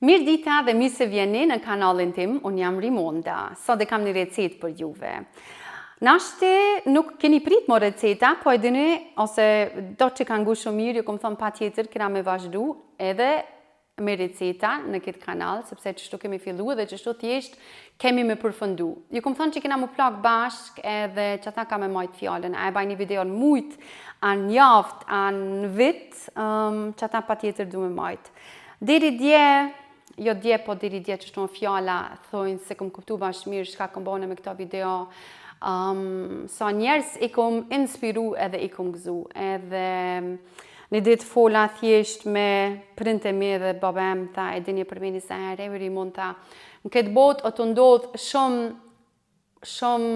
Mirë dita dhe mirë se vjeni në kanalin tim, unë jam Rimonda. Sot e kam një recetë për juve. Nashti nuk keni prit më receta, po e dini, ose do që kanë gu shumë mirë, ju kom thonë pa tjetër, kena me vazhdu edhe me receta në këtë kanal, sepse qështu kemi fillu dhe qështu thjesht kemi me përfëndu. Ju kom thonë që kena mu plak bashk edhe që ta ka me majtë fjallën, a e baj një video në mujt, anë jaft, anë vit, që ta pa tjetër du me majtë. Deri dje, jo dje, po deri dje qështu në fjalla, thojnë se kom kuptu bashkë mirë shka kom bëne me këto video, sa njerës i kom inspiru edhe i kom gëzu, edhe një ditë fola thjesht me printe mi dhe babem, tha e dinje përmeni se herë, mund ta, në këtë botë o të ndodhë shumë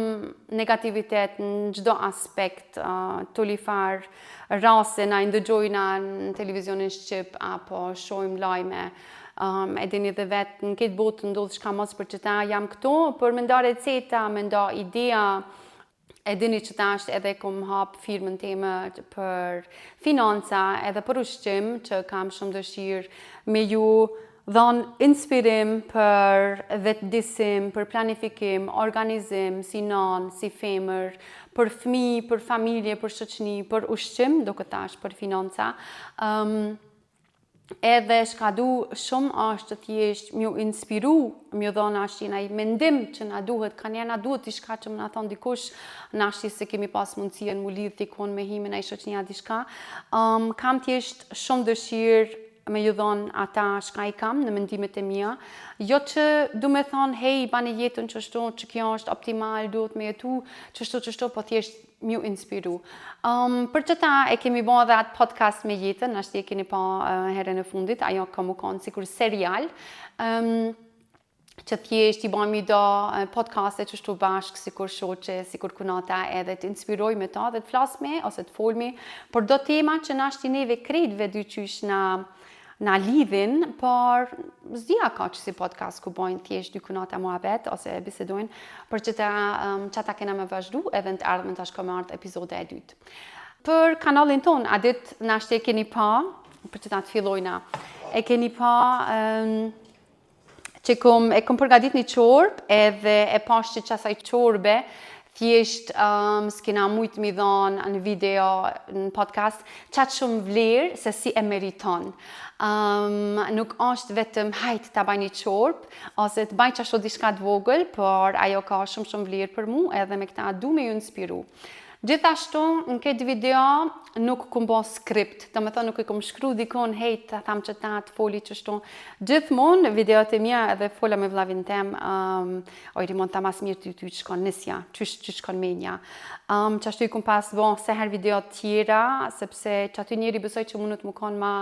negativitet në gjdo aspekt, tulifar, rase na ndëgjojna në televizionin Shqip, apo shojmë lajme, e dini dhe vetë në këtë botë të ndodhë shka mos për që ta jam këto, për me nda receta, me nda idea, e dini që ta është edhe kom hap firmën time për financa edhe për ushqim që kam shumë dëshirë me ju dhonë inspirim për vetëdisim, për planifikim, organizim, si nanë, si femër, për fëmi, për familje, për shoqëni, për ushqim, do këta është për financa. Edhe shka du shumë është të thjesht mju inspiru, mju dhonë ashti na i mendim që na duhet, ka njerë na duhet tishka që më na thonë dikush, në ashti se kemi pas mundësien mu lidhë tikon me hime na i shoqënia dishka. Kam thjesht shumë dëshirë me ju dhonë ata shka i kam në mendimet e mija. Jo që du me thonë, hej, bani jetën qështu, që kjo është optimal, duhet me jetu, qështu, po thjesht mju inspiru. Për që ta e kemi bo dhe atë podcast me jetën, ashtë e keni pa herën e fundit, ajo ka mu konë sikur serial, që thjesht i bojmë i do podcaste qështu bashkë, sikur shoqe, sikur kunata, edhe të inspiroj me ta dhe të flasme, ose të folmi, për do tema që nashti neve krejtve dy qysh na lidhin, por zdia ka që si podcast ku bojnë thjesht dy kunata muhabet, ose bisedojnë, për që ta kena me vazhdu, edhe në të ardhme të shko me ardhë epizode e dytë. Për kanalin ton, a dit nashti e keni pa, për që ta të fillojna, e keni pa që e kom përgadit një qorbë, edhe e pash që qasaj qorbe, thjesht s'kina mujtë mi dhonë në video, në podcast, qatë shumë vlerë se si e meriton. Nuk është vetëm hajtë ta baj një qorbë, ose të baj qashtu dishka të vogël, por ajo ka shumë vlerë për mu, edhe me këta du me ju inspiru. Gjithashtu, në këtë video nuk kom bo skript, të me thonë nuk i kom shkru dikon, hej, të tham që ta të foli qështu. Gjithmonë, videot e mija edhe fola me vlavin tem, Rimon ta mas mirë ty që shkon nësja, që shkon menja. Qashtu i kom pas bo seher video tjera, sepse që aty njeri besoj që mundet më konë ma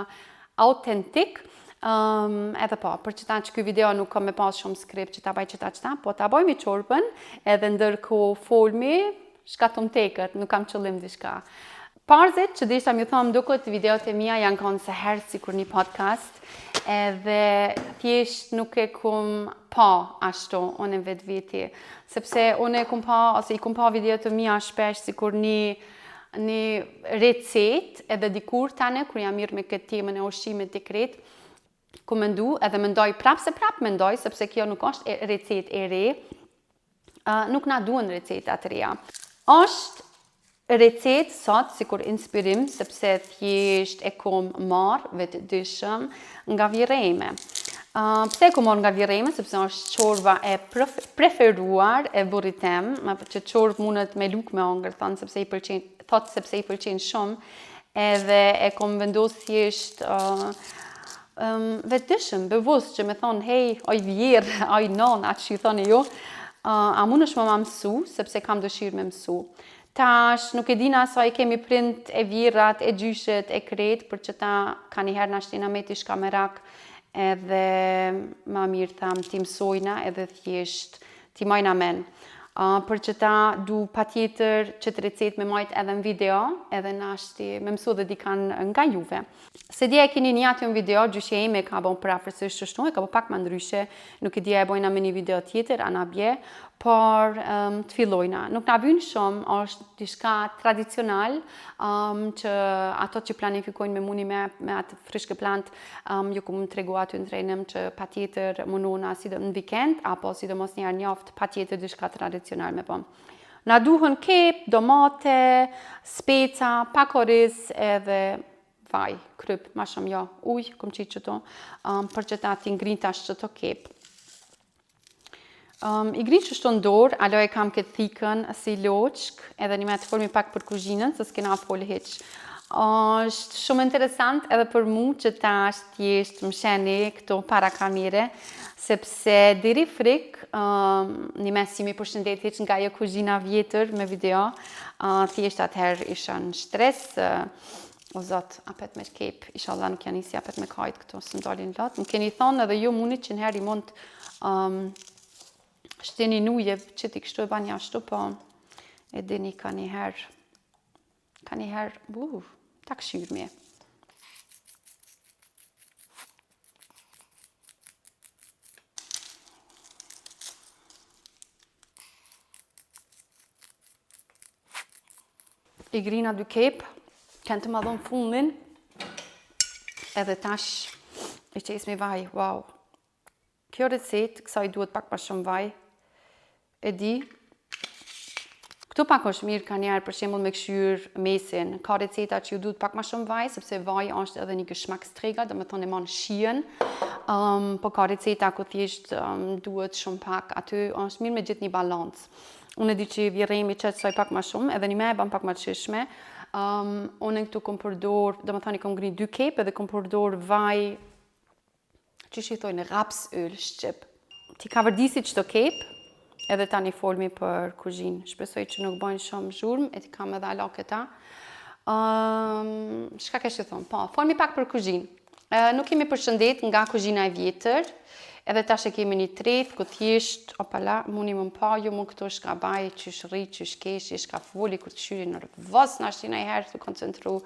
autentik, edhe po, për që ta që këj video nuk kom me pas shumë skript që ta baj që ta, po ta boj mi qorpën, edhe ndërko folmi, shka të më tekët, nuk kam qëllim dishka. Parzit që dishta mi thonë dukët videot e mija janë konë se herë si kur një podcast, edhe thjesht nuk e kum pa ashtu, unë e vetë viti. Sepse unë e kum pa, ose i kum pa videot e mija shpesh si kur një recet, edhe dikur tane, kur jam mirë me këtë temën e ushqimit të kretë, ku mendu, edhe mendoj prap mendoj, sepse kjo nuk është recet e re, nuk na duen recetat reja. Është recet sot, si kur inspirim, sepse thjesht e kom marrë vetë dyshëm nga Vireme. Pse e kom marrë nga Vireme, sepse është qorba e preferuar e burritem, që qorbë mundet me luk me ongër, thotë sepse i pëlqen shumë, edhe e kom vendos thjesht vetë dyshëm, bevus që me thonë, hej, oj vjerë, oj non, atë që i thonë ju, a mund është më mësu, sepse kam dëshirë me mësu. Tash, nuk e dina sa i kemi print e virat, e gjyshet, e kretë, për që ta ka njëherë nashtina me t'i shka me rak, edhe ma mirë tham t'i mësojna, edhe thjesht t'i majna men. për që ta du pa tjetër që të recet me majt edhe në video, edhe nashti me mësu dhe dikan nga juve. Se dje e keni një atë në video, gjyshje ime ka bon për afërsisht që shtu, e ka bo pak më ndryshe, nuk e dje e bojna me një video tjetër, ana bje, por të fillojna. Nuk na vynë shumë, është diçka tradicional, që ato që planifikojnë me muni me atë frishke plant, ju ku më tregu aty në trenem që pa tjetër munona si në vikend, apo si do mos njerë njoft, pa tjetër diçka tradicional me bom. Na duhen kep, domate, speca, pakoriz edhe vaj, kryp, ma shumë jo, uj, kom qitë qëto, për që ta ti ngrintash qëto kep. I grinë që shto në dorë, alo e kam këtë thikën si loqk, edhe një me të formi pak për kuzhinën, se s'kena folë heq. është shumë interesant edhe për mu që ta është thjesht më sheni këto para kamere, sepse diri frik, një mes si mi përshëndet heq nga jo kuzhina vjetër me video, thjesht atëherë isha në shtres, o zot, apet me kep, isha Allah nuk janë isi apet me kajt këto, së ndalin lot. Më keni thonë edhe ju munit që njëherë i mund shteni nuje që ti kështu e banja ashtu, po e dini ka njëherë, ta këshyrë me. I grina dy kep, kanë të ma dhonë fundin, edhe tash i qes me vaj, wow. Kjo recet, kësaj duhet pak ma shumë vaj, e di. Këtu pak është mirë ka njerë për shembull me këshyr mesin, ka receta që ju duhet pak ma shumë vaj, sepse vaj është edhe një gëshmak strega, do me thonë e manë shien, po ka receta ku thjesht duhet shumë pak, aty është mirë me gjithë një balancë. Unë e di që vjeremi qëtë soj pak ma shumë, edhe një me e ban pak ma të shishme. Unë këtu kom përdor, do me thani kom gri 2 kep, edhe kom përdor vaj, që shi thojnë, raps yll, shqip. Ti ka vërdisi qëto kep, edhe tani folmi për kuzhinë. Shpresoj që nuk bojnë shumë zhurmë, e ti kam edhe ala këta. Shka ke që thonë? Po, folmi pak për kuzhinë. Nuk kemi përshëndet nga kuzhina e vjetër, edhe tash e kemi një treth, ku thjesht, opala, muni më pa, ju më këto shka baj, qysh rri, qysh kesh, shka foli, kur të shyri në rëvës, në ashtina i herë të koncentru,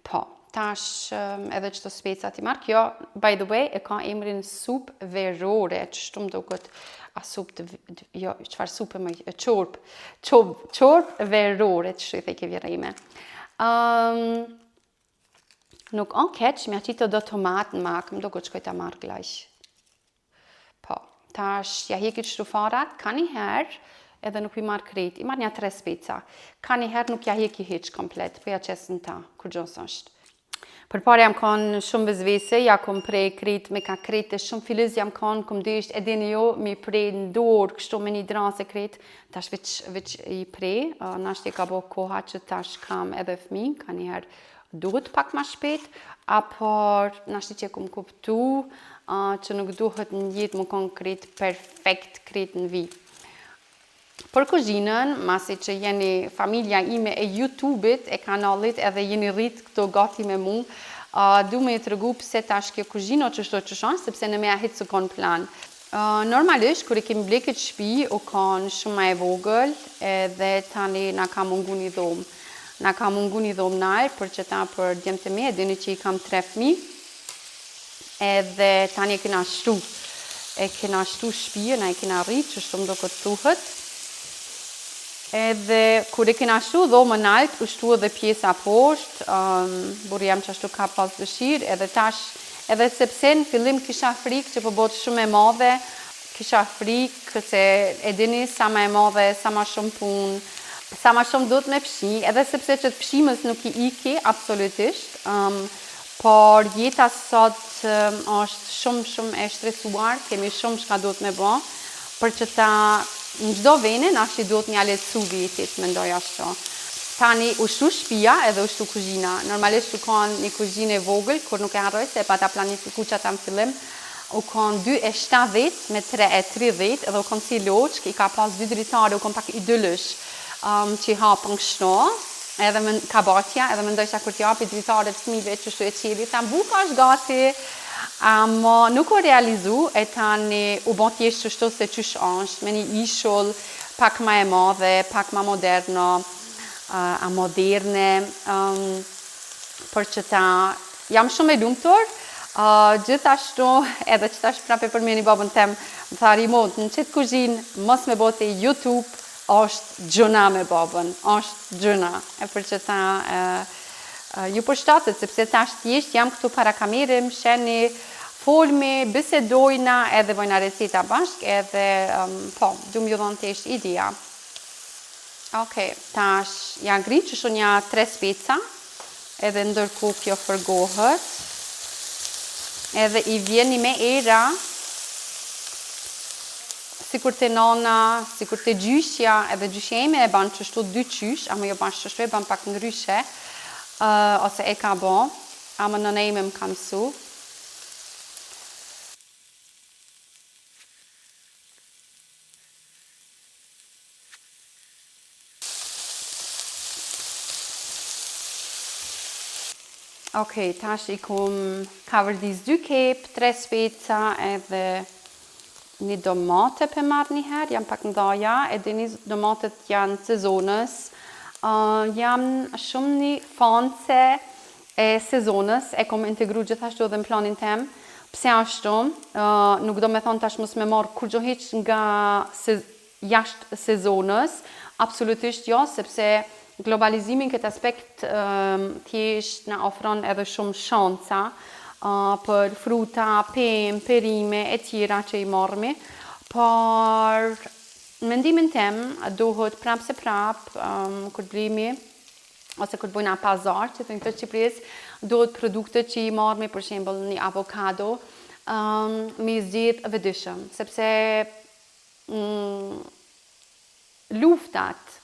po, tash edhe qëto specat i marrë, kjo, by the way, e ka emrin sup verore, që shtumë do këtë, a sup të, jo, qëfar sup e më, qorp verore, që shtu i thej ke vjerime. Nuk on keq, me aqito do tomat në mak, më do këtë shkoj ta marrë glajsh. Po, tash ja heki shtufarat, ka një herë, edhe nuk i marrë krejt, i marrë një 3 speca. Ka një herë nuk ja heki hiq komplet, po ja qesë në ta, kur gjosë është. Për pare jam konë shumë vezvese, ja kom prej krejt me ka krejt e shumë filiz jam konë, kom dysht edhe një jo, mi prej në dorë, kështu me një drase krejt, tash veç i prej, nashti ka bo koha që tash kam edhe fmi, ka një herë duhet pak ma shpet, apo nashti që kom kuptu që nuk duhet në jetë më konkret, perfekt kret në vi. Për kuzhinën, masi që jeni familja ime e YouTube-it, e kanalit edhe jeni rrit këto gati me mu, du me i të rëgu pëse tash kjo kuzhino që shto që shanë, sepse në me ahit së konë plan. Normalisht, kër i kemi bleket shpi, u konë shumë ma e vogël, edhe tani na ka mungu një dhomë. Na ka mungu një dhomë nalë, për që ta për djemë të me, dini që i kam 3 fmi, edhe tani e kena shtu. E kena shtu shpije, na e kena rritë, që shumë do këtë thuhët. Edhe, kur e kena shtu dhomë nalë, u shtu edhe pjesa poshtë, burë jam që ashtu ka pas dëshirë, edhe tash, edhe sepse në fillim kisha frikë, që po botë shumë e madhe, kisha frikë, se e dini sa ma e madhe, sa ma shumë punë, sa ma shumë do të me pshi, edhe sepse që të pshimës nuk i iki, absolutisht, por jeta sot është shumë e shtresuar, kemi shumë shka do të me bo, për që ta në gjdo vene, nashi do të një letësu vitit, me ndoj ashtu. Tani u shtu shpia edhe u shtu kuzhina. Normalisht u kanë një kuzhinë e vogël, kur nuk e harroj, se pa ta planifiku që ta më fillim, u kanë 2,70 me 3,30, edhe u kanë si loqk, i ka pas 2 dritare, u kanë pak idyllësh, që i hapën kështu, edhe ka batja, edhe me ndojshta kur t'i hapi dritare të fmive që shtu e qeli, ta buka është gati, Ama nuk u realizu e tani u bon thjesht kështu se qysh është, me një ishull pak ma e madhe, pak ma moderno, a moderne, për që ta jam shumë e lumtur. Gjithashtu edhe që tash prape për mjeni babën tem më tha remote në qëtë kuzhin mos me bote YouTube është gjuna me babën, është gjuna e për që ta ju përshtatët sepse tash thjesht jam këtu para kamerëm, sheni folmi, bisedojna edhe vojna receta bashk edhe po, du m'ju dhonë thjesht idea. Okej, tash ja ngri që shumë një 3 speca edhe ndërku kjo fërgohët. Edhe i vjeni me era, sikur të nona, sikur të gjyshja, edhe gjyshja ime e banë qështu 2 qysh, ama jo banë qështu e banë pak ndryshe, ose e ka bo, ama nëna ime më ka mësu. Okej, tash I kom kavërdis 2 kep, 3 speca edhe një domate për marrë njëherë, jam pak ndaja, edhe një domatet janë sezonës. Jam shumë një fanse e sezonës, e kom integru gjithashtu edhe në planin tem. Pse ashtu, nuk do me thonë tash mos me marrë kur gjo hiq nga jashtë sezonës, absolutisht jo, sepse globalizimin këtë aspekt thjesht na ofron edhe shumë shansa për fruta, pemë, perime e tjera që I marrëmi, por mendimin tem duhet prap se prap kur blimi ose kur bujna pazar që thënë këtë Qipëris, duhet produkte që I marrëmi, për shembull një avokado, me zgjedh vëdishëm, sepse luftat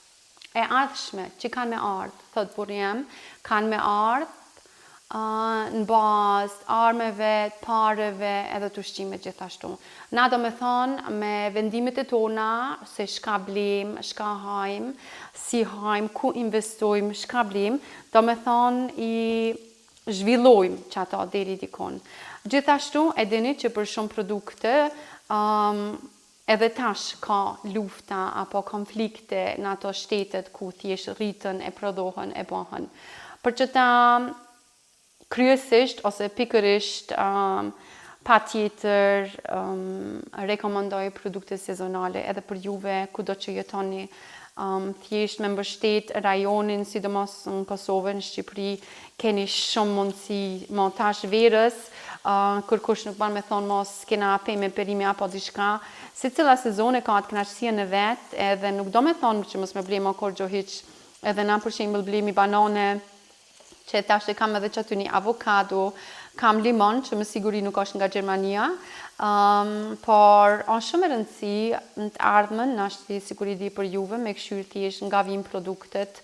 e ardhshme që kanë me ardhë, thot burjem, kanë me ardhë në bazë armeve, pareve edhe të ushqime gjithashtu. Na do me thonë me vendimet e tona se shka blim, shka hajm, si hajm, ku investojmë, shka blim, do me thonë I zhvillojmë që ato deri dikon. Gjithashtu e dini që për shumë produkte edhe tash ka lufta apo konflikte në ato shtetet ku thjesht rritën e prodhohen e bëhen. Për që ta kryesisht ose pikërisht pa tjetër rekomandoj produkte sezonale edhe për juve kudo që jetoni thjesht me mbështet rajonin, sidomos në Kosovë, në Shqipëri, keni shumë mundësi montash verës, kërkush nuk ban me thonë mos kena pemë perime apo diçka, si cila sezone ka atë kënaqësia në vetë, edhe nuk do me thonë që mos me blejmë kur gjo hiq, edhe na për shembull blejmë banane, që tash e kam edhe që aty një avokado, kam limon që më siguri nuk është nga Gjermania, por është shumë e rëndësi në të ardhmen, në është siguri di për juve, me këshyrë thjesht nga vijnë produktet,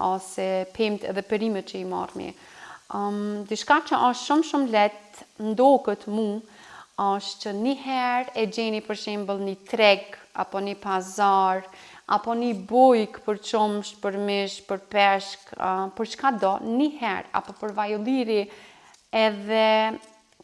ose pemt edhe perimet që I marrëmi. Dishka që është shumë letë ndokët mu, është që njëherë e gjeni për shembull një treg, apo një pazar, apo një bujk për qomsh, për mish, për peshk, për çka do, njëherë, apo për vajulliri, edhe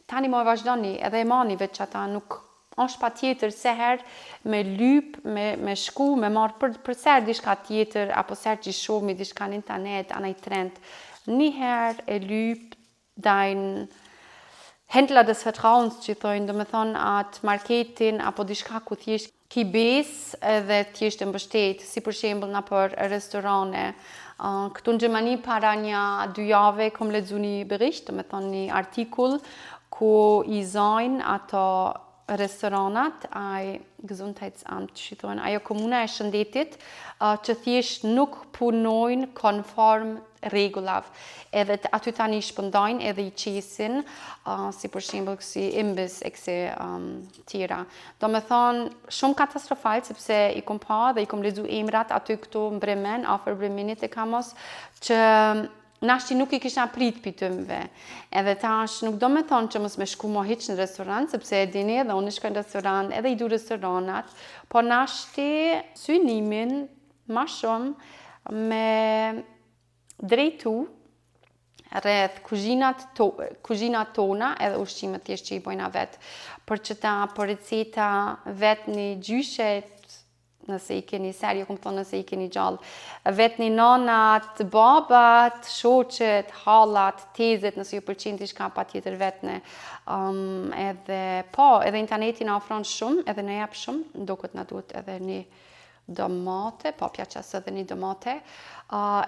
tani mo e vazhdoni, edhe e mani veç ata nuk është pa tjetër seher me lyp, me shku, me marrë për ser dishka tjetër, apo ser që shohmi dishka në internet, anaj trend. Njëherë e lyp, dajnë Händler des Vertrauens që thojnë, do me thonë atë marketin, apo dishka ku thjesht ki bes edhe thjesht e mbështet, si për shembull na për restorane. Këtu në Gjermani para një 2 jave kom lexu një bericht, do me thonë një artikull ku I zajnë ato restoranat, Gesundheitsamt, që thonë, ajo komuna e shëndetit, që thjesht nuk punojnë konform rregullave. Edhe aty tani shpëndajnë edhe I qesin, si për shembull kësi imbis e kësi tjera. Do me thonë shumë katastrofal, sepse I kom pa dhe I kom lexu emrat aty këtu në Bremen, afër Bremenit e Kamos, që nashti nuk I kisha prit pitëmve. Edhe tash nuk do me thonë që mos me shku mo hiq në restoran, sepse e dini edhe unë shkoj në restoran, edhe I du restoranat, po nashti synimin ma shumë me drejtu rreth kuzhinat tona edhe ushqimet thjesht që I bojna vetë. Për që ta për receta vetë një gjyshet, nëse I keni serje, kom thonë nëse I keni gjallë, vetë një nanat, babat, shoqet, hallat, tezet, nëse ju pëlqen diçka patjetër vetën. Edhe interneti na ofron shumë, edhe na jep shumë, ndoket na duhet edhe një domate, pjaças edhe një domate.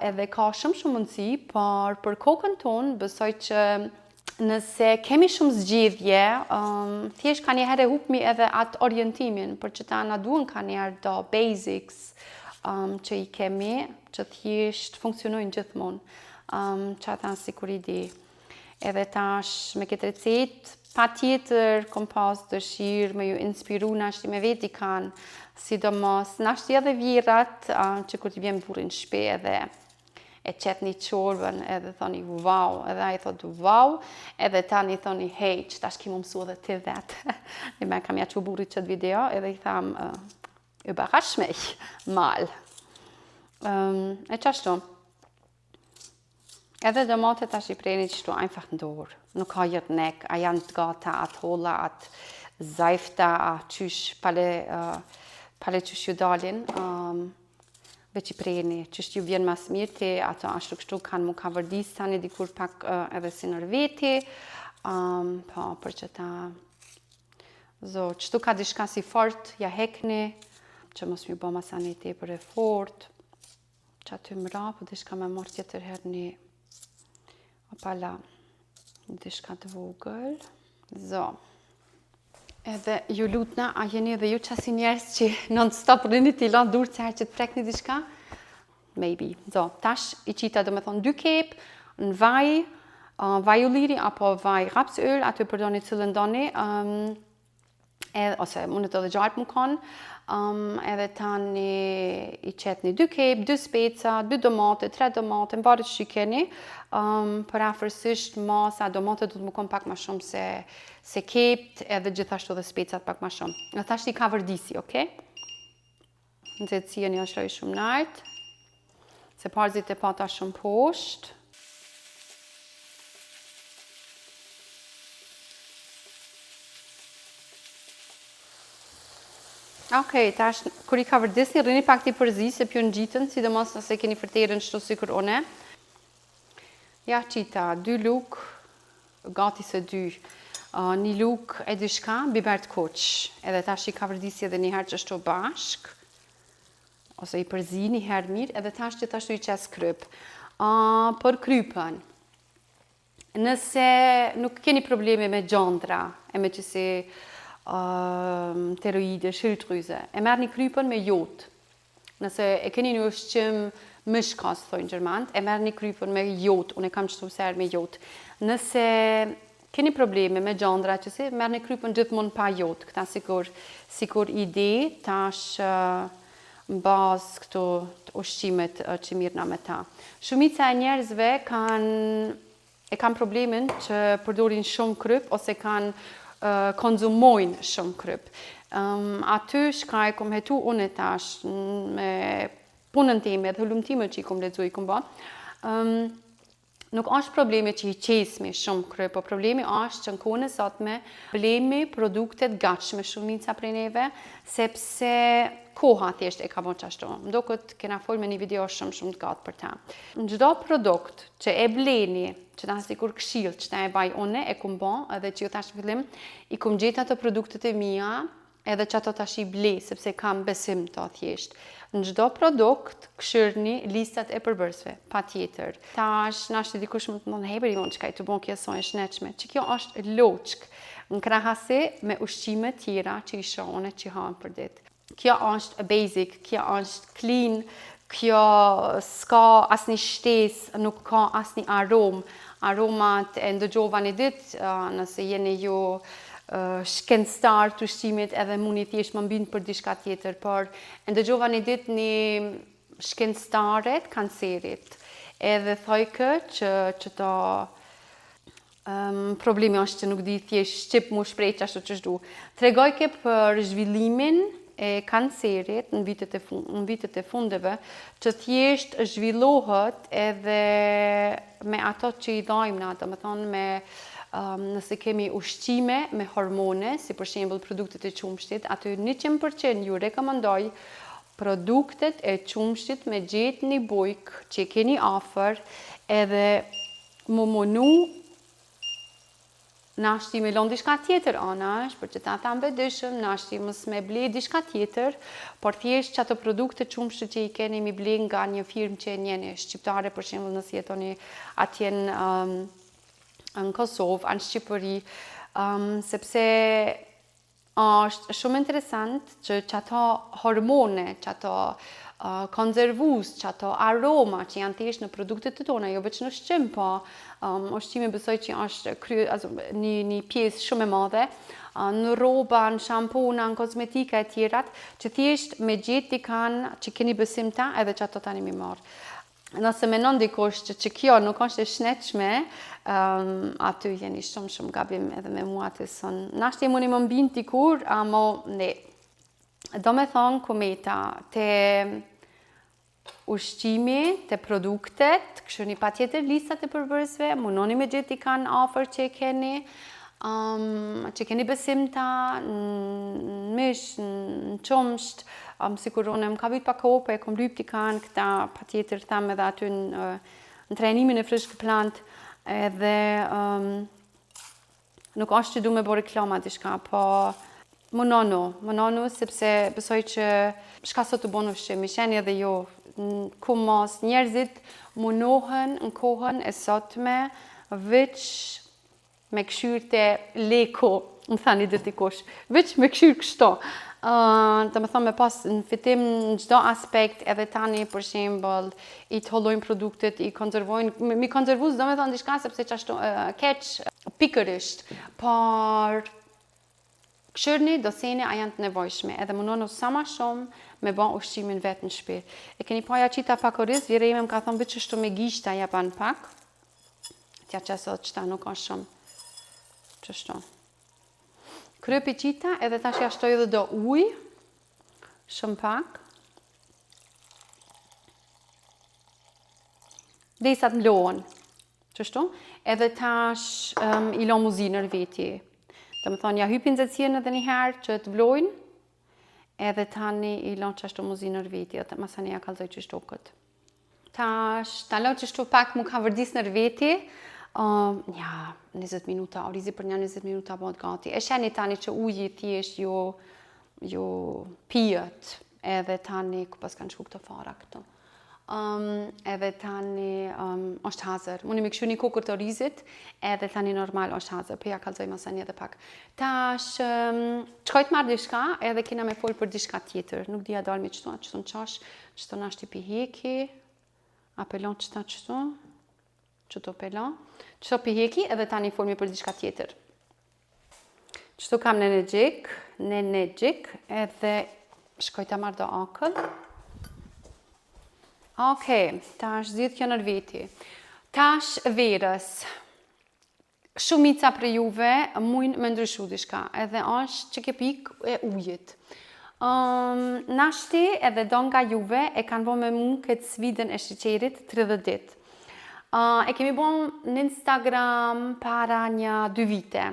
Edhe ka shumë mundësi, por për kokën tonë besoj që nëse kemi shumë zgjedhje, thjesht ka njëherë hupmi edhe atë orientimin, për që ta na duhen ka njëherë do basics që I kemi, që thjesht funksionojnë gjithmonë, që ata sikur ide. Edhe tash me këtë recet, pa tjetër kom pas dëshirë me ju inspiru nashti me veti kanë, sidomos nashti edhe vjerat, që kur t'i vjen burrin shpe edhe e qet një çorbën edhe thoni wow, edhe ai thot wow, edhe tani thoni hey, që tash ki më mësu edhe ti vetë. Dhe me kam ja që burrit qëtë video edhe I tham überrasch mich mal. E qashtu. Edhe domatet tash I preni qështu einfach në dorë. Nuk ka jëtë nek, a janë të gata, atë holla, atë zajfta, a qysh pale qysh ju dalin. Veç I preni, qështë ju vjen mas mirë ti, ato ashtu kështu kanë mu ka vërdis tani dikur pak edhe si nër veti, për që ta qështu ka dishka si fort, ja hekni, që mos mi bo masani ti për e fort, që aty mra, për dishka me mor tjetër her një, opala, dishka të vogël, Edhe ju lutna, a jeni edhe ju qasi njerës që non-stop rini t'i lanë dur që herë që t'prek një dishka? Maybe. Tash I qita do me thonë 2 kep, në vaj, vaj ulliri apo vaj rapsöl, aty përdoni cilën doni, ose mundet edhe gjarp më kanë, edhe tani I qet një 2 kep, 2 speca, 2 domate, 3 domate, mbarë që I keni, për afërsisht masa domate du të më konë pak ma shumë se kept edhe gjithashtu dhe specat pak ma shumë. Në thashti I ka vërdisi, okej? Në zetësia një është rojë shumë nartë, se parzit e pata shumë poshtë. Okej, tash, kur I ka vërdisni, rini pak t'i përzi, se pjo në gjitën, sidomos nëse keni fërterën shtu si kur une. Ja qita, 2 luk, gati se 2, një luk e dishka, biber të kuq. Edhe tash I ka vërdisi edhe njëherë që shtu bashk, ose I përzi njëherë mirë, edhe tash që tashtu I qes kryp. Për krypën, nëse nuk keni probleme me gjandra, e me që si teroide, shiltryze, e merë një krypën me jotë. Nëse e keni një ushqim mishkas, thojnë gjermant, e merë një krypën me jotë, unë e kam qëtu serë me jotë. Nëse keni probleme me gjandra, që si, merë një krypën gjithmonë pa jotë, këta sikur ide, tash në bazë këto ushqimet që mirëna me ta. Shumica e njerëzve e kanë problemin që përdorin shumë kryp, ose kanë konzumojnë shumë kryp. Aty shka kom hetu unë tash me punën time dhe hullumtime që I kom ledzu I kom ba. Nuk është problemi që I qesmi shumë kryp, po problemi është që në kone sotme blemi produktet gatshme shumica prej neve, sepse koha thjesht e ka bon qashtu. Ndo këtë kena folë me një video shumë të gatë për ta. Në gjdo produkt që e bleni, që ta sikur këshill që ta e baj une, e kum bon, edhe që ju tash në fillim, I kum gjitha të produktet e mija, edhe që ato tash I ble, sepse kam besim të thjesht. Në gjdo produkt, këshirni listat e përbërsve, pa tjetër. Tash, nashti dikush më të nënë, hej, beri, që ka I të bon kjo son e shnetshme, që kjo është loçk, në krahasi me ushqime tjera që I shone që hanë për ditë. Kjo është basic, kjo është clean, kjo s'ka asni shtes, nuk ka asni aromë. Aromat e ndëgjova një ditë, nëse jeni ju shkencëtar të ushqimit edhe muni thjesht më mbinë për diçka tjetër, por e ndëgjova një ditë një shkencëtaret kancerit. Edhe thojke që to problemi është që nuk di thjesht shqip mu shprej qashtu që shdu. Tregojke për zhvillimin e kancerit në vitet e fundeve që thjesht zhvillohet edhe me ato që i dajmë na, domethënë me nëse kemi ushqime me hormone, si për shembull produktet e qumshtit, aty 100% ju rekomandoj produktet e qumshtit me gjetë një bujk që keni afër edhe më munu nashti me lon diçka tjetër anash, për që ta thamë vedishëm, nashti mos me ble diçka tjetër, por thjesht që ato produkte qumshtit që i keni mi ble nga një firmë që njeni shqiptare, për shembull nëse jetoni atje në Kosovë, në Shqipëri, sepse është shumë interesant që ato hormone, që ato konzervues, që ato aroma që janë thjesht në produktet të tona, jo veç në ushqim, po ushqimi besoj që është një pjesë shumë e madhe, në rroba, në shampuna, në kozmetika e tjerat, që thjesht me gjetë dikan që keni besim ta edhe që ato tani mi marë. Nëse menon dikush që kjo nuk është e shnetshme, aty jeni shumë gabim edhe me mua të son. Nashti muni më mbin dikur, amo ne. Do me thonë kometa të ushqimi, të produktet, kështu një patjetër listat e përbërësve, munoni me gjithë i kanë ofër që keni besim ta, në mish, në qumsht, sikur unë më ka vit pa kohë, po e kom lyp t'i kanë këta patjetër thamë edhe aty në trajnimin e frishk plant, edhe nuk është që du me bo reklama diçka, po Munonu, sepse besoj që shka sot të bonu ushqim, sheni edhe jo, ku mos njerëzit munohen në kohën e sotme, veç me këshyrë leko, më thani dhe dikush, veç me këshyrë kështo. Të me thonë me pas në fitim në gjdo aspekt, edhe tani për shembull i të hollojnë produktet, i konzervojnë, mi konzervuz do me thonë diçka sepse që ashtu keq pikërisht, por këshyrni, doseni a janë të nevojshme, edhe munonu sa ma shumë me ba ushqimin vetë në shtëpi. E keni paja qita pak oriz, vjere ime më ka thonë veç qështu me gishta ja ban pak, tja që sot qëta nuk është shumë qështu. Krypi qita edhe tash ja shtoj edhe do uj, shumë pak. Dhe i sa të mlohen, qështu, edhe tash i lo muzinër veti. Të më thonë, ja hypin zëtsien edhe njëherë që të vlojnë, edhe tani i lonë qashtu muzinër veti, edhe masani ja kalzoj qështu këtë. Tash, ta lo qështu pak mu ka vërdis nër veti, ja, 20 minuta, orizi për një 20 minuta bëhet gati. E sheni tani që uji thjesht jo pijet, edhe tani ku pas kanë shku këto fara këto. Edhe tani është hazër. Muni me këshu një kokër të orizit, edhe tani normal është hazër, për ja kalzoj masani edhe pak. Tash, qkojt marrë dishka, edhe kina me folë për dishka tjetër. Nuk dhja dalë me qëtu në qash, qëtu në ashti piheki, apelon qëta qëtu, qëtu pelon, qëtu piheki, edhe tani folë me për dishka tjetër. Qëtu kam në gjik, edhe shkojt a marrë do akëll. Okej, tash zhjith kjo nër veti. Tash verës. Shumica për juve mujnë me ndryshu dishka, edhe është që ke pik e ujit. Nashti edhe do nga juve e kanë bo me mu këtë sfidën e sheqerit 30 dit. E kemi bo në Instagram para një 2 vite.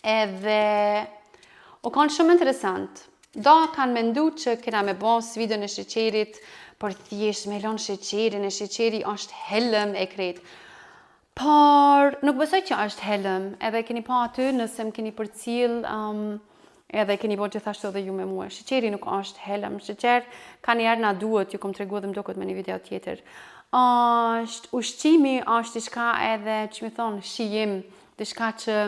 Edhe o kanë shumë interesant. Do kanë mendu që kena me bo sfidën e sheqerit për thjesht me lonë sheqerin, e sheqeri është helëm e kretë. Por nuk besoj që është helëm, edhe keni pa aty nëse më keni përcil, edhe keni bo gjithashtu edhe ju me mua. Sheqeri nuk është helëm, sheqer ka njerë na duhet, ju kom të regu dhe më duket me një video tjetër. Ushqimi është diçka edhe, që mi thonë, shijim, diçka që,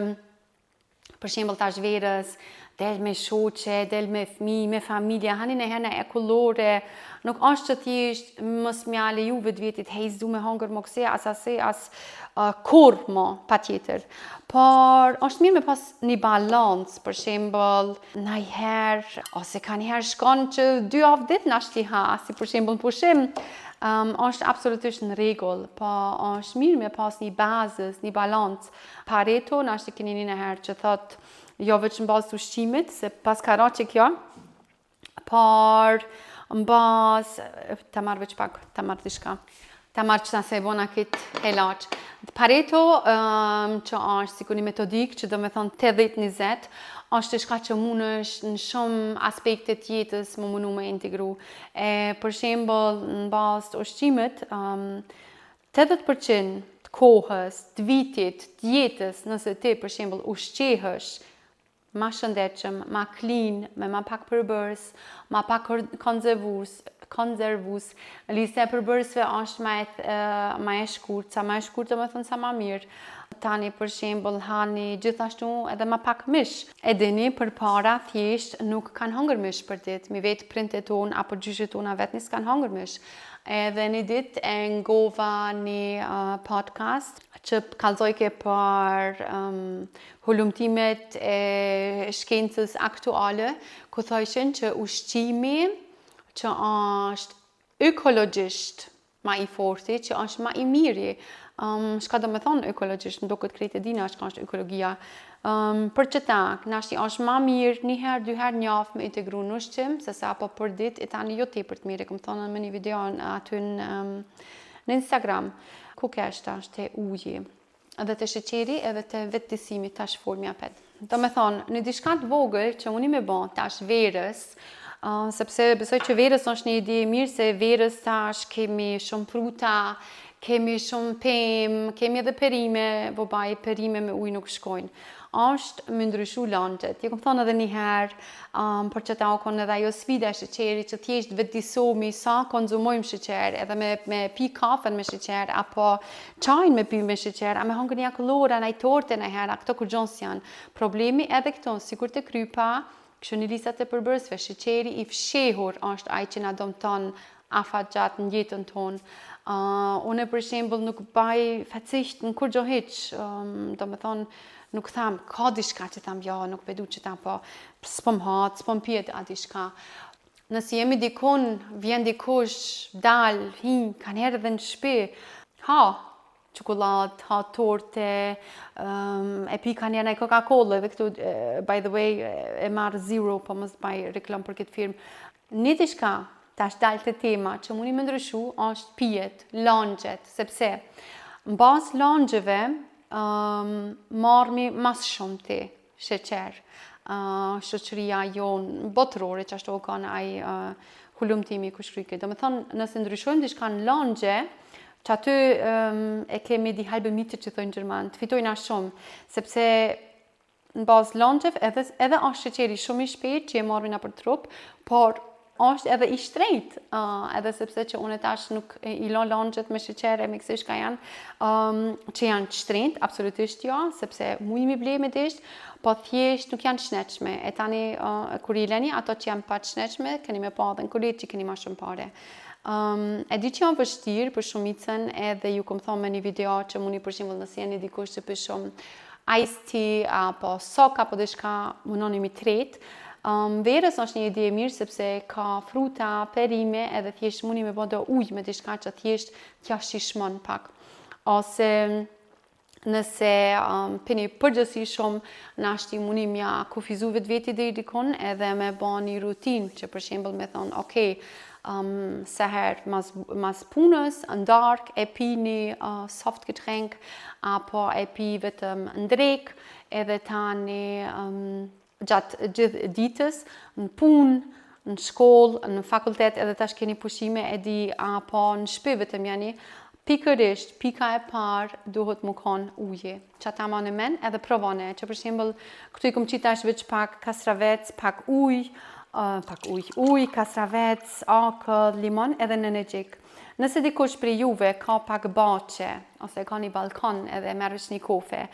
për shembull tash verës, del me shoqe, del me fëmijë, me familja, hani në herë e kullore, nuk është që thjesht mos mjale ju vetë vjetit, hej, zdu me hongër më këse, as kur mo, pa tjetër. Por, është mirë me pas një balans, për shembull, najherë, ose ka njëherë shkon që 2 javë dit në ashti ha, si për shembull në pushim, është absolutisht në regull, po është mirë me pas një bazës, një balans. Pareto, në ashti keni një herë që thot, jo veç në bazë të ushqimit, se pas ka ra që kjo, par, në bazë, ta marrë veç pak, ta marrë dishka. Ta marrë që nëse e bona këtë helaq. Pareto, që është si një metodik, që do me thonë 80-20, është shka që mund është në shumë aspektet jetës më mundu me integru. Për shembull, në bazë të ushqimet, 80% të kohës, të vitit, të jetës, nëse ti për shembull ushqehesh ma shëndetshëm, ma clean, me ma pak përbërës, ma pak konzervus, lista e përbërësve është ma e shkurt, sa ma e shkurt të me thënë sa ma mirë. Tani për shembull hani gjithashtu edhe ma pak mish. E dini përpara thjesht nuk kanë hongër mish për ditë, mi vetë printet tonë apo gjyshet tona vetë nisë kanë hongër mish. Edhe një ditë e ngova një podcast që kallëzojke për hulumtimet e shkencës aktuale, ku thojshin që ushqimi që është ekologjisht ma i forti, që është ma i miri. Shka do me thonë ekologjisht, në do këtë krejt e dina shka është ekologia. Për që ta, nashti është ma mirë një herë, dy herë njafë me integru në ushqim, se sa po për dit e tani jo tepër të mirë, këmë thonë në një video aty në Instagram, ku kështë është të uji, edhe të sheqeri, edhe të vetësimi tash formja pet. Do me thonë, në dishkat vogël që unë me bon tash verës, sepse besoj që verës është një ide mirë, se verës tash kemi shumë fruta, kemi shumë pemë, kemi edhe perime, bobaj, perime me ujë nuk shkojnë. Është më ndryshu lanqet. Je këmë thonë edhe një herë, për që ta o konë edhe ajo sfida e sheqeri, që thjesht vetëdisomi sa konzumojmë sheqer, edhe me pi kafen me sheqer, apo qajnë me pi me sheqer, a me hongër një akullora, një torte një herë, këto kur gjonës janë. Problemi edhe këto, sikur të krypa, kështu një listat e përbërësve, sheqeri i fshehur është ai që na domton afat gjatë në jetën tonë. Unë për shembull nuk baj facisht në kur gjo heq, do me thonë, nuk tham, ka dishka që tham, ja, nuk bedu që tham, po, s'pom hatë, s'pom pjet a dishka. Nësi jemi dikun, vjen dikush, dal, hin, kanë herë dhe në shpi, ha, çokoladë, ha torte, e pi kanë herë në Coca-Cola, dhe këtu, by the way, e marë zero, po mos baj reklam për këtë firmë. Një dishka, tash dalë të tema që mundi me ndryshu është pijet, langjet, sepse në bazë langjeve marmi mas shumë ti sheqer. Shoqëria jonë botërore që ashtu o kanë ai hulumtimi ku shkryke. Do me thonë, nëse ndryshojmë dishka në langje, që aty e kemi di halbe mitë që thojnë Gjerman, të fitojnë ashtë shumë, sepse në bazë langjev edhe është sheqeri shumë i shpejt që e marmi në për trup, por është edhe i shtrejt, edhe sepse që unë tash nuk i lon langjet me sheqer e me kësi shka janë, që janë shtrejt, absolutisht jo, sepse mujnë mi ble me disht, po thjesht nuk janë shnetshme. E tani, kur i leni, ato që janë pa shnetshme, keni me pa dhe në kulit që keni ma shumë pare. E di që janë vështirë për shumicën, edhe ju këmë thonë me një video që muni për shembull nëse jeni dikush që për shumë iced tea, apo sok, apo dhe shka munoni mi tret. Verës është një ide e mirë sepse ka fruta, perime, edhe thjesht mundi me bëndo ujë me dishka që thjesht t'ja shishmon pak. Ose nëse pini përgjësi shumë, nashti mundi mja kufizu vetë veti dhe i dikon edhe me bo një rutin që për shembull me thonë, okej, seher mas punës, në dark, e pi një soft getrenk, apo e pi vetëm ndrek, edhe tani gjatë gjithë ditës, në punë, në shkollë, në fakultet, edhe tash keni pushime e di, apo në shpi vetëm jani, pikërisht, pika e parë duhet më konë uje. Që ta ma në men edhe provone, që për shembull, këtu i kom qitash veç pak kastravec, pak uj, kastravec, akë, limon, edhe në energjik. Nëse dikush për juve ka pak bache, ose ka një balkon edhe merrësh një kofe,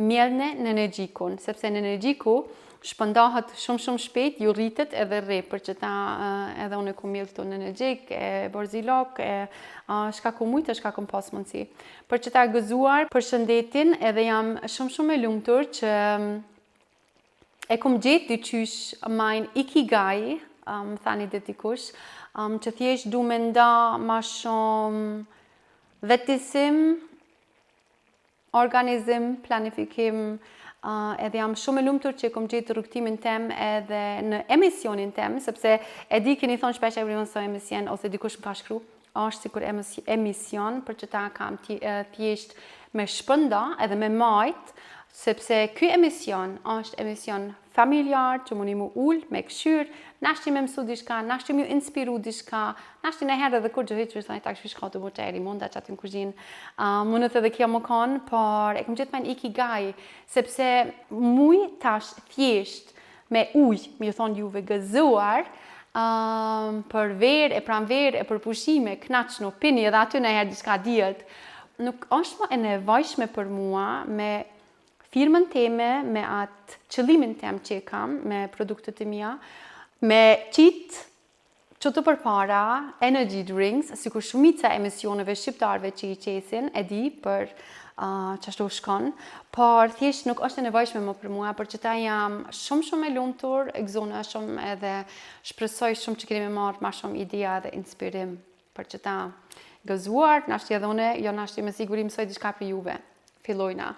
mjelne në energjikun, sepse në energjiku shpëndahet shumë shpejt, ju rritet edhe rre, për që ta edhe unë e ku mjellë këtu në energjik, borzilok, shka ku mujtë, shka ku më pas mundësi. Për që ta gëzuar për shëndetin, edhe jam shumë e lumtur që e kom gjetë dyqysh majnë ikigai, më thani dhe dikush, që thjesht du me nda ma shumë vetësim, organizim, planifikim, edhe jam shumë e lumtur që kom gjetë rrugtimin tem edhe në emisionin tem, sepse e di keni thonë shpesh everyone so emision, ose dikush më ka shkru, është sikur emision, për që ta kam thjesht me shpënda edhe me majt, sepse ky emision është emision familjar, që mundi mu ull, me këshyr, nashti me mësu diçka, nashti mu inspiru diçka, nashti në herë edhe kur gjëhit që thani tak shpish ka të boqeri, munda që aty në kuzhin, mundet edhe kjo më konë, por e kom gjithë me në ikigai, sepse muj tash thjesht me uj, mi ju thonë juve gëzuar, për verë, e pranverë, e për pushime, knaq në pini, edhe aty në herë diçka djetë, nuk është më e nevojshme për mua me firmën teme, me atë qëllimin tem që kam, me produktet e mia, me qitë që të përpara, energy drinks, si kur shumica emisioneve shqiptarve që i qesin, e di për qashtu shkon, por thjesht nuk është e nevojshme më për mua, për që ta jam shumë e lumtur, e gëzona shumë edhe shpresoj shumë që keni me marrë ma shumë idea dhe inspirim, për që ta gëzuar, nashti edhe une, jo nashti me siguri mësoj diçka për juve. Fillojna.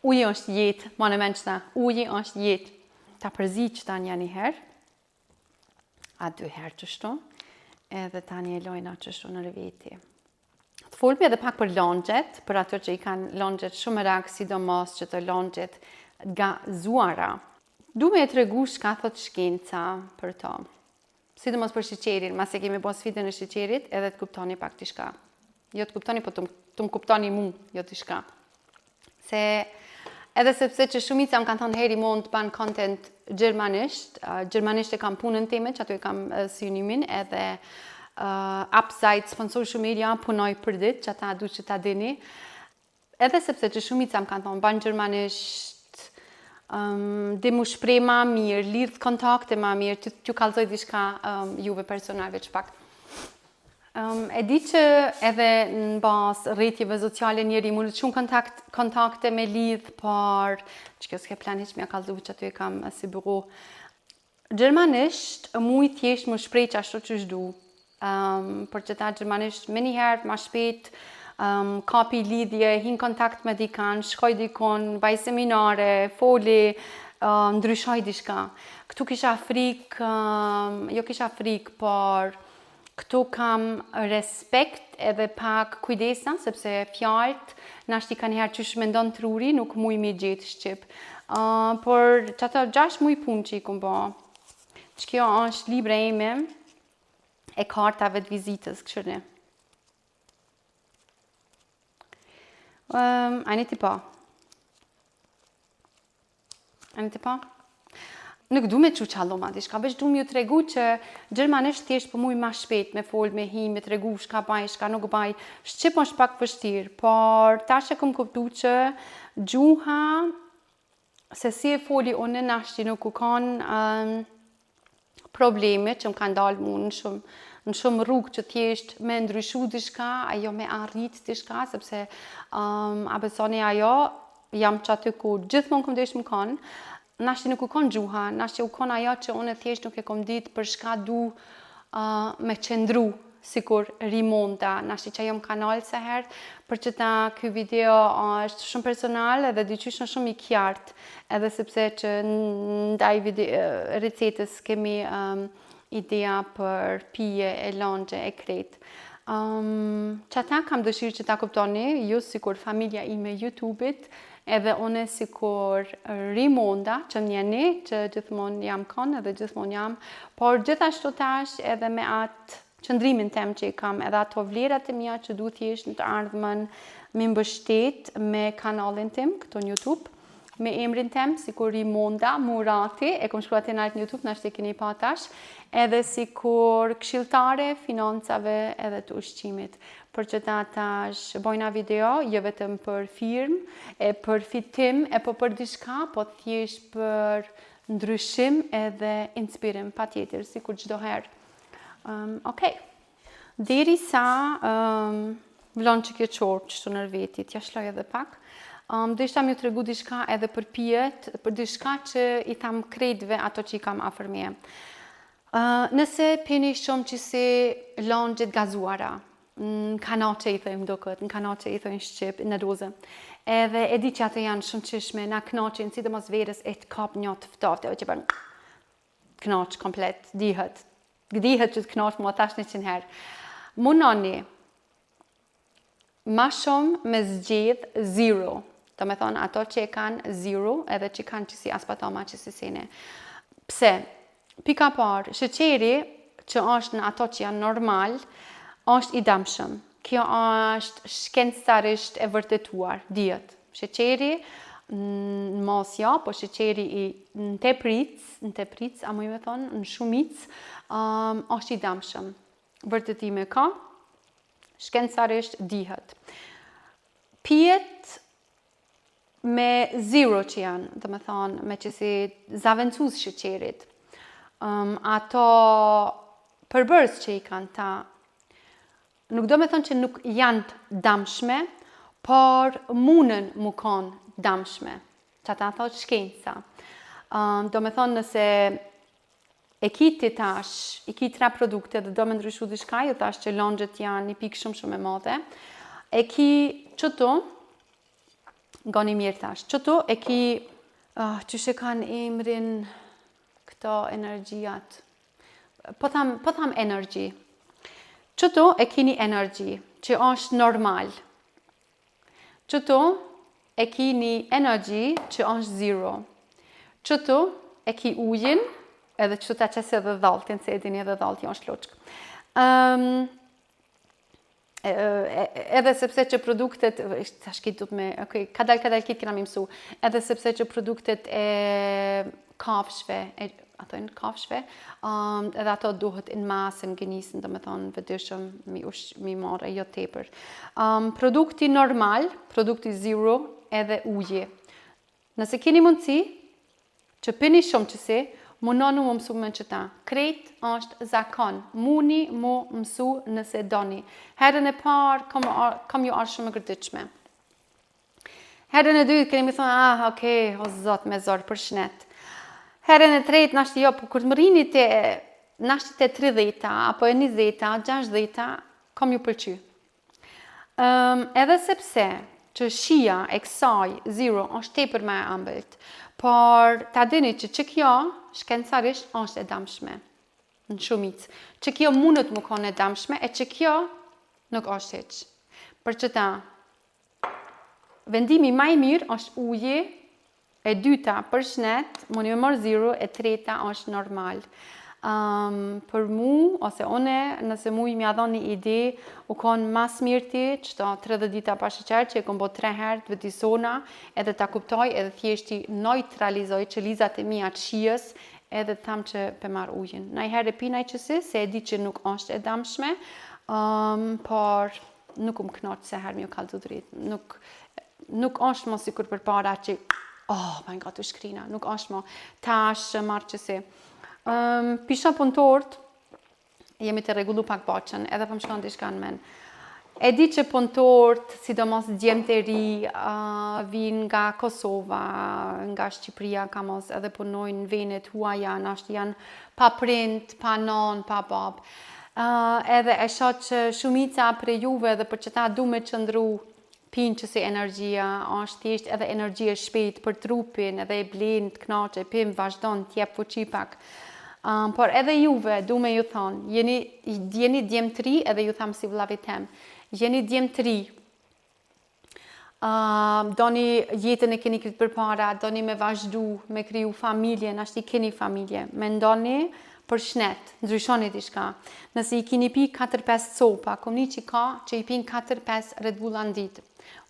Uji është jetë, ma në menë qëta, uji është jetë. Ta përzi që ta një herë, a 2 herë qështu, edhe ta një lojna qështu në rëveti. Të folmi edhe pak për longjet, për ato që i kanë longjet shumë rakë, sidomos që të longjet gazuara. Du me e të regu shka thot shkenca për to. Sidomos për shiqerin, mas e kemi bo sfidën e shiqerit, edhe të kuptoni pak t'i shka. Jo të kuptoni, po të më kuptoni mu, jo t'i shka. Se edhe sepse që shumica më kanë thonë heri mund të banë content gjermanisht, gjermanisht e kam punën time, që ato e kam synimin, edhe upsides on social media punoj për ditë, që ata du që ta dini. Edhe sepse që shumica më kanë thonë banë gjermanisht, dhe mu shprej ma mirë, lidh kontakte ma mirë, t'ju kalzoj diçka juve personalve që pak. E di që edhe në bas rrjetjeve sociale njeri mundet shumë kontakte me lidh, por që kjo s'ke plan hiq mja kalzu që aty e kam si bureau. Gjermanisht muj thjesht më shprej që ashtu që shdu, për që ta gjermanisht me njëherë ma shpejt, kapi lidhje, hin kontakt me dikan, shkoj dikon, baj seminare, foli, ndryshoj diçka. Këtu kisha frikë, jo kisha frikë, por këtu kam respekt edhe pak kujdesa, sepse fjallët nashti ka njëherë qysh me ndonë truri, nuk muj me gjetë Shqip. Por që ato 6 muj punë që i kom bo, që kjo është libre ime e kartave të vizitës, këshërni. Ani ti pa. Ani ti pa? Nuk du me që qalloma diçka, veç du me ju të regu që gjermanisht thjesht për muj ma shpet me fol, me hi, me të regu shka baj, shka nuk baj. Shqip është pak vështirë, por ta që këm kuptu që gjuha, se si e foli unë nashti nuk u kanë probleme që më kanë dalë mu në shumë rrugë që thjesht me ndryshu diçka, ajo me arrit diçka, sepse a besoni ajo, jam që aty ku gjithmonë këm desh më kanë, nashti nuk u konë gjuha, nashti u konë ajo që unë thjesht nuk e kom ditë për shka du me qëndru, sikur rimonta, nashti që ajo më kanalë se herë, për që ta ky video është shumë personal edhe dyqysh në shumë i kjartë, edhe sepse që ndaj recetës kemi idea për pije e longje e kretë. Që ata kam dëshirë që ta kuptoni, ju sikur familja ime YouTube-it, edhe une sikur rimonda, që njeni, që gjithmonë jam konë edhe gjithmonë jam, por gjithashtu tash edhe me atë qëndrimin tem që i kam, edhe ato vlerat e mia që du thjesht në të ardhmen me mbështet me kanalin tim, këto në YouTube, me emrin tem, sikur Rimonda Murati, e kom shkruat e nalt në YouTube, nashtë e keni pa tash, edhe sikur këshilltare, financave edhe të ushqimit. Për që ta tash bojna video, jo vetëm për firmë, e për fitim, e po për diçka, po thjesht për ndryshim edhe inspirim, pa tjetër, sikur çdo herë. Okej. Deri sa vlon që kjo qorë qështu nër veti, t'ja shloj edhe pak. Do ishta mi të regu diçka edhe për pijet, për diçka që i tham krejtve ato që i kam afër meje. Nëse pini shumë që si longjet gazuara, në kanache i thëjmë do këtë, në kanache i thëjmë Shqip, në dozë. Edhe e di që ato janë shumë qishme, na knaqin, si dhe mos verës e të kap një të ftofte, që për knaq komplet, dihet që të knaq mua tash 100 herë. Munoni, ma shumë me zgjedh zero. Do me thonë ato që e kanë zero edhe që kanë qësi aspatoma qësi sene. Pse? Pika parë, sheqeri që është në ato që janë normal, është i damshëm. Kjo është shkencëtarisht e vërtetuar, dihet. Sheqeri në mos ja, po sheqeri në tepric, a mu me thonë, në shumic, është i damshëm. Vërtetime ka, shkencëtarisht dihet. Pijet me zero që janë, dhe me thonë, me që si zavendësus sheqerit. Ato përbërës që i kanë ta, nuk do me thonë që nuk janë damshme, por munën mu kanë damshme. Që ata thotë shkenca. Do me thonë nëse e kiti tash, i ki 3 produkte dhe do me ndryshu dishka, jo tash që longët janë një pikë shumë e madhe, e ki qëtu, gani mirë tash. Qëtu e ki, që shë kanë emrin këto energjijat. Po tham energy. Qëtu e kini energy, që është normal. Qëtu e kini energy, që është zero. Qëtu e ki ujin, edhe qëtu ta qese edhe dhaltin, se edini edhe dhaltin është loqkë. Edhe sepse që produktet, tash kitë me, kadal kitë kena mi mësu, edhe sepse që produktet e kafshve, edhe ato duhet në masën, gënisën, dhe me thonë vëdëshëm, mi marë, jo tepër. Produkti normal, produkti zero, edhe uje. Nëse keni mundësi, që pini shumë qësi, munonu mu mësu me në qëta. Krejt është zakon. Muni mu mësu nëse doni. Herën e parë, kam ju arë shumë e gërdyqme. Herën e dytë, keni mi thonë, okej, o zot me zorë për shnet. Herën e tretë, nashti jo, po kur të më rini të nashti të 30, apo e 20, 60, kam ju pëlqy. Edhe sepse që shia e kësaj, zero, është tepër me ambëlt, por ta dini që kjo, shkencarisht është e damshme, në shumic. Që kjo mundet më konë e damshme, e që kjo nuk është heq. Për që ta, vendimi maj mirë është uje, e dyta për shnet, mundi me marë zero, e treta është normal. Për mu, ose one, nëse mu i mja dhoni një ide, u konë mas mirëti, qëta 30 dita pa sheqer, që e kom bo 3 herë të vëtisona, edhe ta kuptoj, edhe thjeshti neutralizoj që lizat e mija të shijës, edhe tham që për marë ujin. Najherë e pinaj qësi, se e di që nuk është e damshme, por nuk më knoqë se herë mi u kalë të dritë. Nuk është më sikur për para që, my god, u shkrina, nuk është më tash marë qësi. Pisha punëtort, jemi të regullu pak baqën, edhe për më shkon të shkan men. E di që punëtort, sidomos djemë të ri, vinë nga Kosova, nga Shqipëria, kamos edhe punojnë në venet huaja, nashtë janë pa prind, pa non, pa bab. Edhe e shot që shumica për juve dhe për që ta du me qëndru pinë që si energjia, është thjesht edhe energjia shpejt për trupin, edhe e blenë, të knaqe, pim, vazhdon, tjep fuqi pak. Por edhe juve, du me ju thonë, jeni djemë të ri, edhe ju thamë si vlavit tem, jeni djemë të ri, doni jetën e keni këtë për para, doni me vazhdu, me kriju familje, nashti keni familje, me ndoni për shnet, ndryshoni t'i shka. Nëse i kini pi 4-5 sopa, kom një që ka që i pin 4-5 Red Bull në ditë.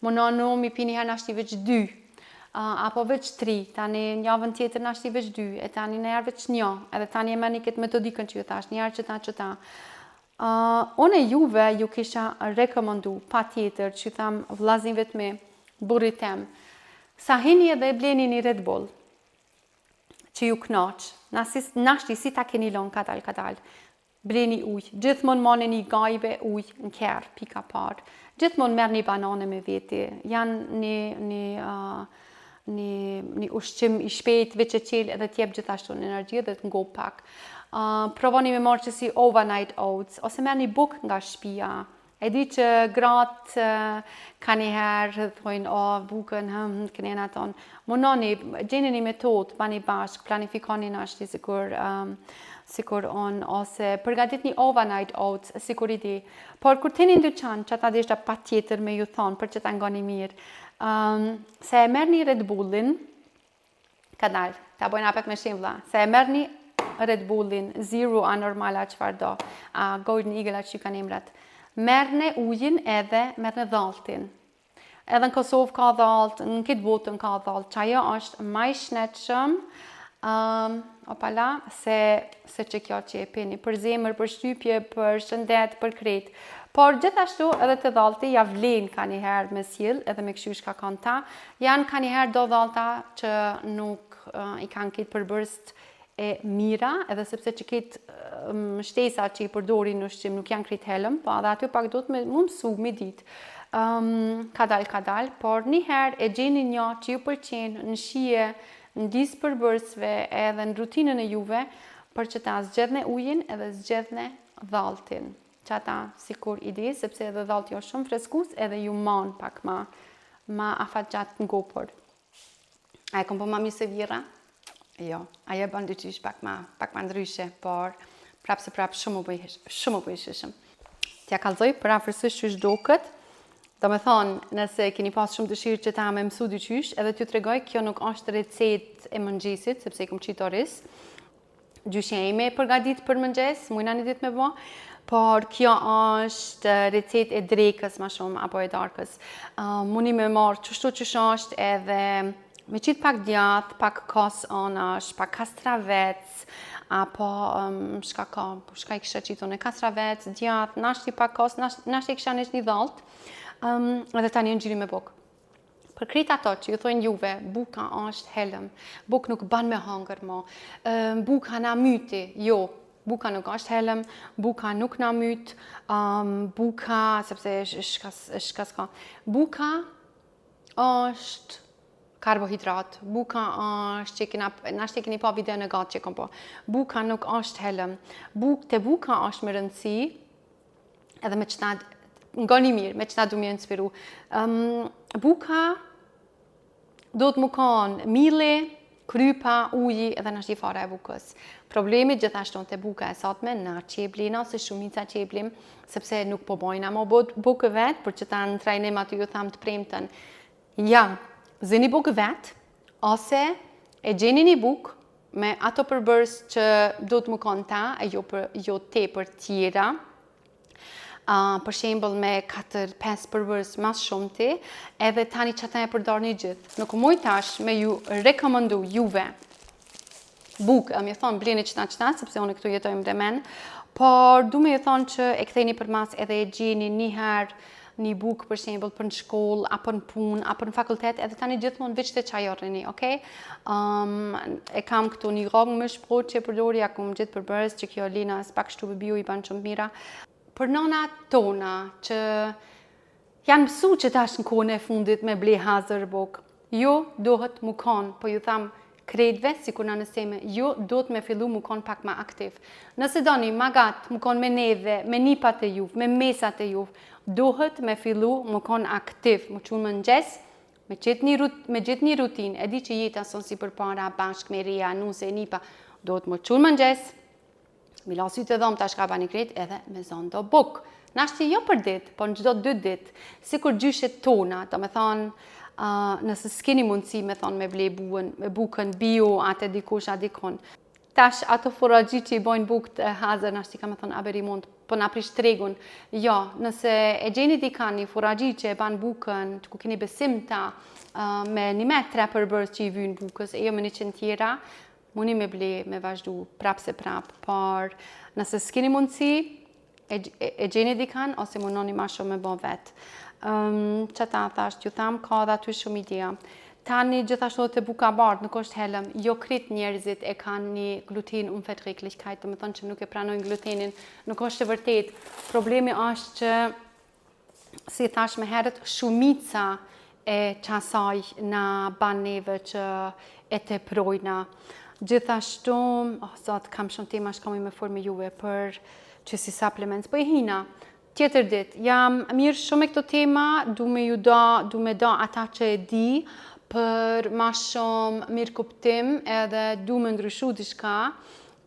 Munonu mi pini her nashti veç 2, apo veç 3, tani njavën tjetër nashti veç 2, e tani në jarë veç 1, edhe tani e meni këtë metodikën që ju thash, një jarë që ta. One juve ju kisha rekomendu pa tjetër që tham vlazin vetëmi, burit tem, sa hini edhe e bleni një Red Bull, që ju knoq, nashti si ta keni lon kadal, bleni uj, gjithmon mone një gajbe uj në kjerë, pika parë, gjithmon merë një banane me veti, janë një ushqim i shpejt, veç e qelë edhe tjep gjithashtu në energjie dhe të ngo pak. Provoni me marë që si overnight oats, ose merë një buk nga shpia, E di që gratë ka njëherë thojnë, bukën, kënena tonë. Mononi, gjeni një metodë, bani bashkë, planifikoni në ashti sikur on, ose përgatit një overnight oats, sikur i di. Por kur të një ndyqan, që ata deshta pa tjetër me ju thonë, për që ta ngoni mirë, se e merë një Red Bullin, ka dalë, ta bojnë apet me shemvla, se e merë një Red Bullin, Zero anormala qëfar do, Golden Eagle që ju kanë emrat. Merne ujin edhe merne dhaltin. Edhe në Kosovë ka dhalt, në këtë botën ka dhalt, që ajo është maj shnetshëm, se që kjo që e pini, për zemër, për shtypje, për shëndet, për kretë. Por gjithashtu edhe të dhalti ja vlen ka njëherë me sjell, edhe me këshysh ka kanë ta, janë ka njëherë do dhalta që nuk i kanë këtë përbërst e mira, edhe sepse që këtë shtesa që i përdori në ushqim nuk janë kritë helëm, po edhe aty pak do të më mësu me ditë. Ka dal, por njëherë e gjeni një që ju pëlqenë në shije, në disë përbërsve edhe në rutinën e juve, për që ta zgjedhne ujin edhe zgjedhne dhaltin. Që ata sikur i di, sepse edhe dhalti jo shumë freskus edhe ju manë pak ma afat gjatë në gopër. A e kom po ma mi se vira? Jo, ajo e bën dyqysh pak ma ndryshe, por prapë se prapë shumë u bëjshëshëm. Tja kalzoj për afërsisht që shdokët, do me thonë nëse keni pas shumë dëshirë që ta me mësu dyqysh, edhe t'ju tregoj kjo nuk është recet e mëngjesit, sepse i kom qitë oris, gjysheme përgadit për mëngjes, mujna një dit me bo, por kjo është recet e drekës ma shumë, apo e darkës. Muni me marë qështu qësh është edhe me qitë pak djath, pak kos anash, pak kastravec, apo shka i kisha qitu në kastravec, djath, nashti pak kos, nashti i kisha nesh një dhalt, edhe tani në gjiri me bukë. Për krejt ato që ju thojnë juve, buka është helëm, bukë nuk ban me hangër mo, buka na myti, jo, buka nuk është helëm, buka nuk na myt, buka, sepse shka s'ka, buka është karbohidrat, buka është që nashtë e keni pa video në gatë që kom po, buka nuk është helëm, buka është më rëndësi, edhe me qëta, nga një mirë, me qëta du më inspiru. Buka do të më kanë mile, krypa, uji edhe nashtë i fara e bukës. Problemi gjithashtu të buka e satme, na qeblin, ose shumica qeblim, sepse nuk po bojna mo bukë vetë, për që ta në trajnim aty ju tham të premten. Ja, zini bukë vetë, ose e gjeni një bukë me ato përbërës që do të më kanë ta, e jo te për tjera, për shembull me 4-5 përbërës mas shumë ti, edhe tani që ata e përdor një gjithë. Nuk muj tash me ju rekomendu juve bukë, me thonë blini qëta, sepse unë këtu jetojmë dhe men, por du me ju thonë që e kthejni për mas edhe e gjeni njëherë një bukë për shembull për në shkollë, apo në punë, apo në fakultet, edhe tani gjithmonë veç të qajorrini, okej? E kam këtu një rogë më shprot që e përdori, akum gjithë përbërës që kjo lina s'pak shtu bëbiu i banë shumë mira. Për nana tona që janë mësu që tash në kone e fundit me ble hazër bukë, jo dohet mu kanë, po ju thamë krejtve, si kur në nëseme, jo do të me fillu mu konë pak ma aktiv. Nëse doni, magat, mu konë me neve, me nipat e juv, me mesat e juv, dohet me fillu mu konë aktiv, mu qunë më nxes, me gjithë një rutin, e di që jeta son si për para, bashk me ria, nuse e nipa, dohet mu qunë më nxes, mi lasit e dhom të ashka ba një krejt, edhe me zonë do buk. Nashti jo për dit, po në gjdo 2 dit, si kur gjyshet tona, do me thonë, nëse s'keni mundësi me thonë me ble bukën bio, atë dikush a dikon. Tash ato furagji që i bojnë bukë të hazër, nashti ka me thonë aberi mund, po na prish tregun. Jo, nëse e gjeni dika një furagji që e banë bukën, që ku keni besim ta, me 1 metë 3 përbërës që i vynë bukës, e jo me 100 tjera, muni me ble, me vazhdu, prap se prap, por nëse s'keni mundësi, e gjeni dikan, ose mundoni ma shumë me bo vetë. Që ta thasht, ju tham, ka dhe aty shumë idea. Tani gjithashtu të buka bardh nuk është helëm, jo krit njerëzit e kanë një gluten unverträglichkeit, do me thonë që nuk e pranojnë glutenin, nuk është e vërtet. Problemi është që, si thash me herët, shumica e qasaj na ban neve që e te projna. Gjithashtu, sot kam shumë tema shkomi me formë juve për që si supplements, po e hina, tjetër ditë, jam mirë shumë me këto tema, du me do ata që e di, për ma shumë mirë kuptim edhe du me ndryshu diçka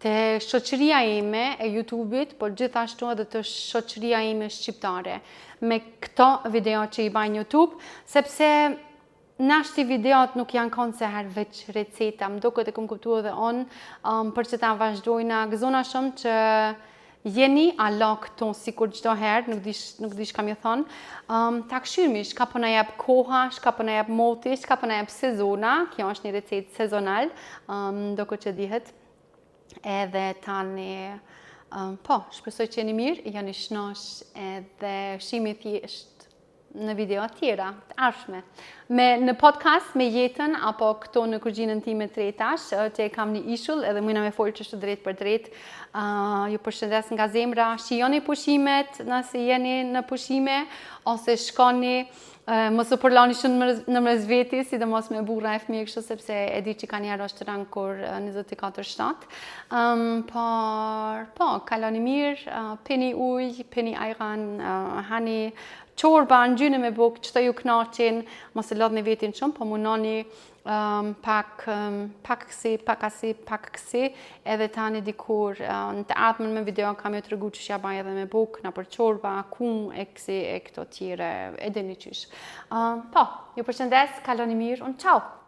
të shoqëria ime e YouTube-it, por gjithashtu edhe të shoqëria ime shqiptare me këto video që i bajnë YouTube, sepse nashti videot nuk janë konë se herë veç receta, më do këtë e këmë kuptu edhe onë për që ta vazhdojna gëzona shumë që jeni ala këto si kur gjdo herë, nuk dish kam ju thonë, ta këshyrmi, shka po na jep koha, shka po na jep moti, shka po na jep sezona, kjo është një recet sezonal, do këtë që dihet, edhe tani, shpresoj që jeni mirë, janë i shnosh edhe shimi thjesht në video tjera, të arshme. Në podcast me jetën, apo këto në kërgjinën time tretash, që e kam një ishull edhe mujna me folë që shtu drejt për drejt, ju përshëndes nga zemra, shijoni pushimet, nëse jeni në pushime, ose shkoni, mos u përlani shumë në mes veti, sidomos me burra e fëmijë kështu, sepse e di që kanë njerëz të ranë kur 24/7. Kaloni mirë, pini ujë, pini ajran, hani çorba, ngjyne me bukë, çto ju kënaqin, mos e lodhni vetin shumë, po munoni pak kësi, edhe tani dikur në të ardhmen me video kam ju tregu që ja baj edhe me bukë, na për çorba, kum, e këto tjere, e dini qysh. Ju përshëndes, kaloni mirë, ciao!